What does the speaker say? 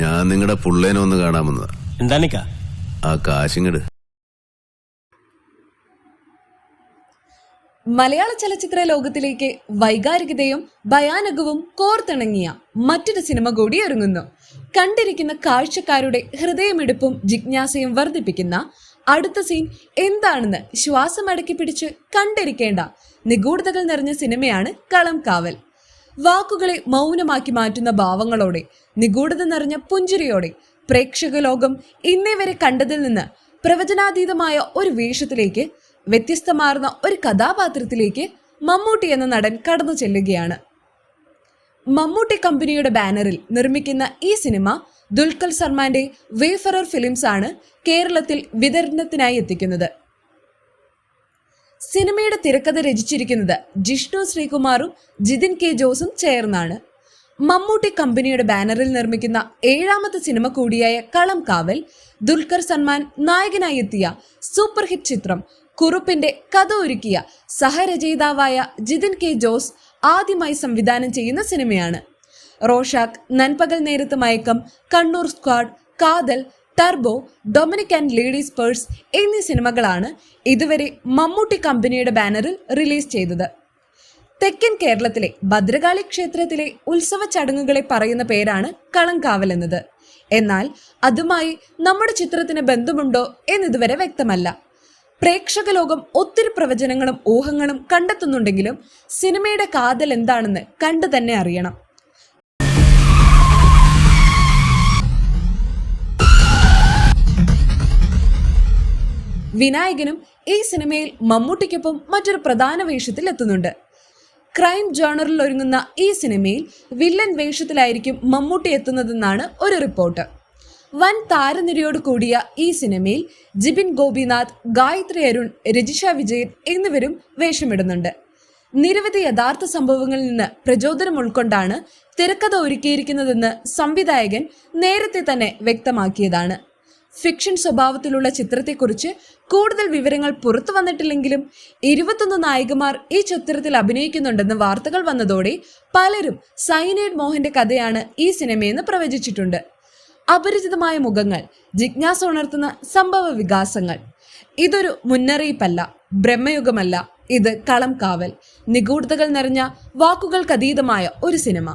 ഞാൻ നിങ്ങളുടെ പുള്ളേനെ ഒന്ന് കാണാമെന്നതാ. എന്താണിക്കാ? ആ കാശിങ്ങട്. മലയാള ചലച്ചിത്ര ലോകത്തിലേക്ക് വൈകാരികതയും ഭയാനകവും കോർത്തിണങ്ങിയ മറ്റൊരു സിനിമ കൂടി ഒരുങ്ങുന്നു. കണ്ടിരിക്കുന്ന കാഴ്ചക്കാരുടെ ഹൃദയമിടിപ്പും ജിജ്ഞാസയും വർദ്ധിപ്പിക്കുന്ന അടുത്ത സീൻ എന്താണെന്ന് ശ്വാസമടക്കി പിടിച്ച് കണ്ടിരിക്കേണ്ട നിഗൂഢതകൾ നിറഞ്ഞ സിനിമയാണ് കളം കാവൽ. വാക്കുകളെ മൗനമാക്കി മാറ്റുന്ന ഭാവങ്ങളോടെ, നിഗൂഢത നിറഞ്ഞ പുഞ്ചിരിയോടെ പ്രേക്ഷക ലോകം ഇന്നേ വരെ കണ്ടതിൽ നിന്ന് പ്രവചനാതീതമായ ഒരു വേഷത്തിലേക്ക്, വ്യത്യസ്തമാർന്ന ഒരു കഥാപാത്രത്തിലേക്ക് മമ്മൂട്ടി എന്ന നടൻ കടന്നു ചെല്ലുകയാണ്. മമ്മൂട്ടി കമ്പനിയുടെ ബാനറിൽ നിർമ്മിക്കുന്ന ഈ സിനിമ ദുൽഖർ സൽമാന്റെ വേഫറർ ഫിലിംസ് ആണ് കേരളത്തിൽ വിതരണത്തിനായി എത്തിക്കുന്നത്. സിനിമയുടെ തിരക്കഥ രചിച്ചിരിക്കുന്നത് ജിഷ്ണു ശ്രീകുമാറും ജിതിൻ കെ ജോസും ചേർന്നാണ്. മമ്മൂട്ടി കമ്പനിയുടെ ബാനറിൽ നിർമ്മിക്കുന്ന 7ാമത്തെ സിനിമ കൂടിയായ കളം കാവൽ, ദുൽഖർ സൽമാൻ നായകനായി എത്തിയ സൂപ്പർ ഹിറ്റ് ചിത്രം കുറുപ്പിന്റെ കഥ ഒരുക്കിയ സഹരചയിതാവായ ജിതിൻ കെ ജോസ് ആദ്യമായി സംവിധാനം ചെയ്യുന്ന സിനിമയാണ്. റോഷാക്ക്, നൻപകൽ നേരത്ത് മയക്കം, കണ്ണൂർ സ്ക്വാഡ്, കാതൽ, turbo, Dominic and ladies purse എന്നീ സിനിമകളാണ് ഇതുവരെ മമ്മൂട്ടി കമ്പനിയുടെ ബാനറിൽ റിലീസ് ചെയ്തത്. തെക്കൻ കേരളത്തിലെ ഭദ്രകാളി ക്ഷേത്രത്തിലെ ഉത്സവ ചടങ്ങുകളെ പറയുന്ന പേരാണ് കളം കാവൽ എന്നത്. എന്നാൽ അതുമായി നമ്മുടെ ചിത്രത്തിന് ബന്ധമുണ്ടോ എന്നിതുവരെ വ്യക്തമല്ല. പ്രേക്ഷക ലോകം ഒത്തിരി പ്രവചനങ്ങളും ഊഹങ്ങളും കണ്ടെത്തുന്നുണ്ടെങ്കിലും സിനിമയുടെ കാതൽ എന്താണെന്ന് കണ്ടു തന്നെ അറിയണം. വിനായകനും ഈ സിനിമയിൽ മമ്മൂട്ടിക്കൊപ്പം മറ്റൊരു പ്രധാന വേഷത്തിൽ എത്തുന്നുണ്ട്. ക്രൈം ജേണറിൽ ഒരുങ്ങുന്ന ഈ സിനിമയിൽ വില്ലൻ വേഷത്തിലായിരിക്കും മമ്മൂട്ടി എത്തുന്നതെന്നാണ് ഒരു റിപ്പോർട്ട്. വൻ താരനിരയോട് കൂടിയ ഈ സിനിമയിൽ ജിബിൻ ഗോപിനാഥ്, ഗായത്രി അരുൺ, രജിഷ വിജയൻ എന്നിവരും വേഷമിടുന്നുണ്ട്. നിരവധി യഥാർത്ഥ സംഭവങ്ങളിൽ നിന്ന് പ്രചോദനം ഉൾക്കൊണ്ടാണ് തിരക്കഥ ഒരുക്കിയിരിക്കുന്നതെന്ന് സംവിധായകൻ നേരത്തെ തന്നെ വ്യക്തമാക്കിയതാണ്. ഫിക്ഷൻ സ്വഭാവത്തിലുള്ള ചിത്രത്തെക്കുറിച്ച് കൂടുതൽ വിവരങ്ങൾ പുറത്തു വന്നിട്ടില്ലെങ്കിലും 21 നായികമാർ ഈ ചിത്രത്തിൽ അഭിനയിക്കുന്നുണ്ടെന്ന് വാർത്തകൾ വന്നതോടെ പലരും സൈനൈഡ് മോഹന്റെ കഥയാണ് ഈ സിനിമയെന്ന് പ്രവചിച്ചിട്ടുണ്ട്. അപരിചിതമായ മുഖങ്ങൾ, ജിജ്ഞാസ ഉണർത്തുന്ന സംഭവ വികാസങ്ങൾ. ഇതൊരു മുന്നറിയിപ്പല്ല, ബ്രഹ്മയുഗമല്ല. ഇത് കളം കാവൽ, നിഗൂഢതകൾ നിറഞ്ഞ വാക്കുകൾക്കതീതമായ ഒരു സിനിമ.